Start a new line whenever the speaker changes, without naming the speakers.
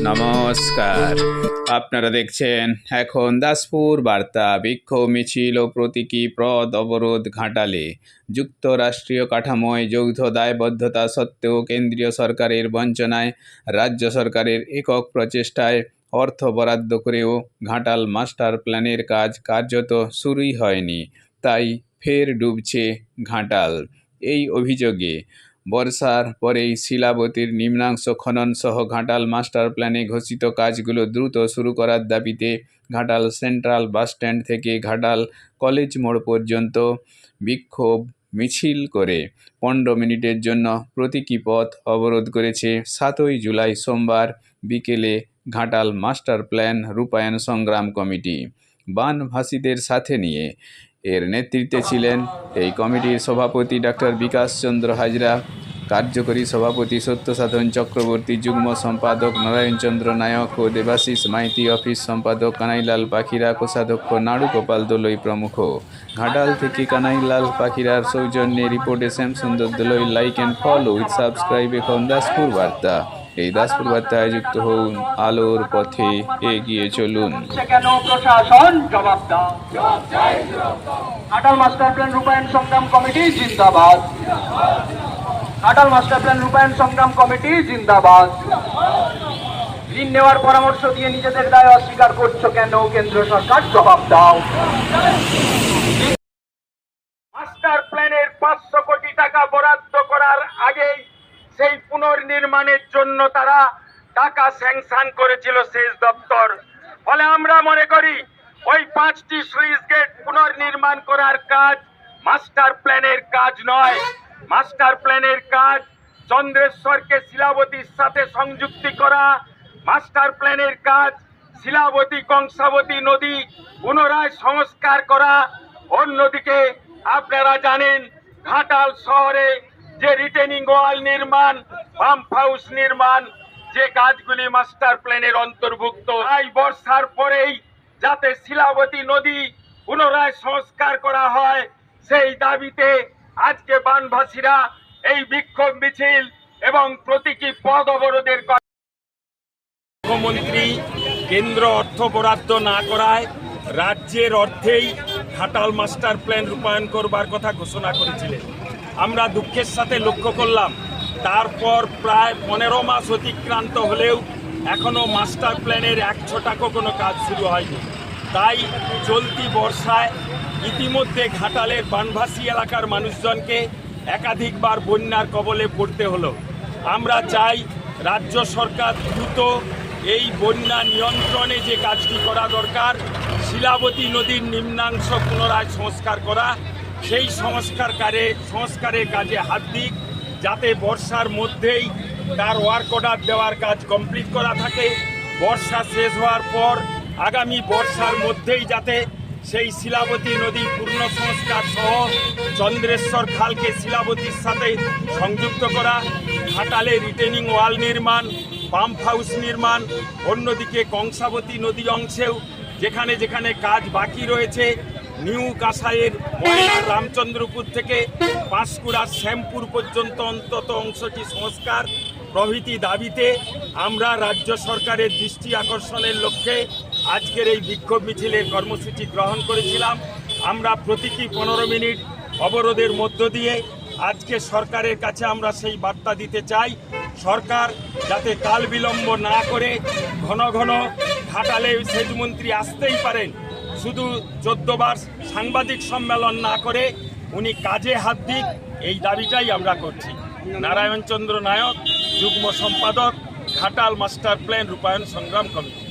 নমস্কার, আপনারা দেখছেন এখন দাসপুর বার্তা। বিক্ষোভ মিছিল ও প্রতীকী পথ অবরোধ ঘাটালে। যুক্তরাষ্ট্রীয় কাঠামোয় যৌথ দায়বদ্ধতা সত্ত্বেও কেন্দ্রীয় সরকারের বঞ্চনায়, রাজ্য সরকারের একক প্রচেষ্টায় অর্থ বরাদ্দ করেও ঘাটাল মাস্টার প্ল্যানের কাজ কার্যত শুরুই হয়নি। তাই ফের ডুবছে ঘাটাল। এই অভিযোগে বর্ষার পরেই শিলাবতীর নিম্নাংশ খনন সহ ঘাটাল মাস্টার প্ল্যানে ঘোষিত কাজগুলো দ্রুত শুরু করার দাবিতে ঘাটাল সেন্ট্রাল বাসস্ট্যান্ড থেকে ঘাটাল কলেজ মোড় পর্যন্ত বিক্ষোভ মিছিল করে 15 মিনিটের জন্য প্রতীকী পথ অবরোধ করেছে 7ই জুলাই সোমবার বিকেলে ঘাটাল মাস্টার প্ল্যান রূপায়ণ সংগ্রাম কমিটি। বানভাসীদের সাথে নিয়ে এর নেতৃত্বে ছিলেন এই কমিটির সভাপতি ডক্টর বিকাশ চন্দ্র হাজরা, কার্যকরী সভাপতি সত্যসাধন চক্রবর্তী, যুগ্ম সম্পাদক নারায়ণ চন্দ্র নায়ক ও দেবাশিস মাইতি, অফিস সম্পাদক কানাইলাল পাখিরা, কোষাধ্যক্ষ নাড়ু গোপাল দোলই প্রমুখ। ঘাটাল থেকে কানাইলাল পাখিরার সৌজন্যে রিপোর্টে Shyamsundar Doloi. Like and follow with subscribe এখন দাসপুর বার্তা। এই দাসপুর বার্তায় যুক্ত হন, আলোর পথে এগিয়ে চলুন।
কেন প্রশাসন জবাব দাও। ঘাটাল মাস্টার প্ল্যান রূপায়ণ সংগ্রাম কমিটি জিন্দাবাদ। ঘাটাল মাস্টার প্ল্যান রূপায়ণ সংগ্রাম কমিটি জিন্দাবাদ। ঋণ নেওয়ার পরামর্শ দিয়ে নিজেদের দায় অস্বীকার করছো কেন? কেন্দ্র সরকার জবাব দাও। মাস্টার প্ল্যানের 500 কোটি টাকা বরাদ্দ করার আগেই সেই পুনর্নির্মাণের জন্য তারা টাকা স্যাংশন করেছিল সেচ দপ্তর। ফলে আমরা মনে করি ওই 5টি সুইচ গেট পুনর্নির্মাণ করার কাজ মাস্টার প্ল্যানের কাজ নয়। মাস্টার প্ল্যানের কাজ চন্দ্রেশ্বরকে শিলাবতীর সাথে সংযুক্তি করা। মাস্টার প্ল্যানের কাজ শিলাবতী কংসাবতী নদী পুনরায় সংস্কার করা। অন্যদিকে আপনারা জানেন ঘাটাল শহরে যে রিটেনিং ওয়াল নির্মাণ, পাম্প হাউস নির্মাণ, যে কাজগুলি মাস্টার প্ল্যানের অন্তর্ভুক্ত। এই বর্ষার পরেই যাতে শিলাবতী নদী পুনরায় সংস্কার করা হয়, সেই দাবিতে আজকে বানভাসীরা এই বিক্ষোভ মিছিল এবং প্রতীকী পথ অবরোধের।
মুখ্যমন্ত্রী কেন্দ্র অর্থ বরাদ্দ না করায় রাজ্যের অর্থেই ঘাটাল মাস্টার প্ল্যান রূপায়ণ করবার কথা ঘোষণা করেছিলেন। আমরা দুঃখের সাথে লক্ষ্য করলাম তারপর প্রায় 15 মাস অতিক্রান্ত হলেও এখনও মাস্টার প্ল্যানের 1 ছটাকও কোনো কাজ শুরু হয়নি। তাই চলতি বর্ষায় ইতিমধ্যে ঘাটালের বানভাসী এলাকার মানুষজনকে একাধিকবার বন্যার কবলে পড়তে হলো। আমরা চাই রাজ্য সরকার দ্রুত এই বন্যা নিয়ন্ত্রণে যে কাজটি করা দরকার, শিলাবতী নদীর নিম্নাংশ পুনরায় সংস্কার করা, সেই সংস্কারের কাজে হাত দিক, যাতে বর্ষার মধ্যেই তার ওয়ার্ক অর্ডার দেওয়ার কাজ কমপ্লিট করা থাকে। বর্ষা শেষ হওয়ার পর আগামী বর্ষার মধ্যেই যাতে সেই শিলাবতী নদী পূর্ণ সংস্কার সহ চন্দ্রেশ্বর খালকে শিলাবতীর সাথে সংযুক্ত করা, ঘাটালে রিটেনিং ওয়াল নির্মাণ, পাম্প হাউস নির্মাণ, অন্যদিকে কংসাবতী নদী অংশেও যেখানে যেখানে কাজ বাকি রয়েছে, নিউ কাসাইয়ের ময়নার রামচন্দ্রপুর থেকে পাঁশকুড়ার শ্যামপুর পর্যন্ত অন্তত অংশটি সংস্কার প্রভৃতি দাবিতে আমরা রাজ্য সরকারের দৃষ্টি আকর্ষণের লক্ষ্যে আজকের এই বিক্ষোভ মিছিলের কর্মসূচি গ্রহণ করেছিলাম। আমরা প্রতীকী 15 মিনিট অবরোধের মধ্য দিয়ে আজকে সরকারের কাছে আমরা সেই বার্তা দিতে চাই, সরকার যাতে কাল বিলম্ব না করে ঘন ঘন ঘাটালে সেচমন্ত্রী আসতেই পারেন, শুধু 14 বার সাংবাদিক সম্মেলন না করে উনি কাজে হাত দিক, এই দাবিটাই আমরা করছি। নারায়ণ চন্দ্র নায়ক, যুগ্ম সম্পাদক, ঘাটাল মাস্টার প্ল্যান রূপায়ণ সংগ্রাম কমিটি।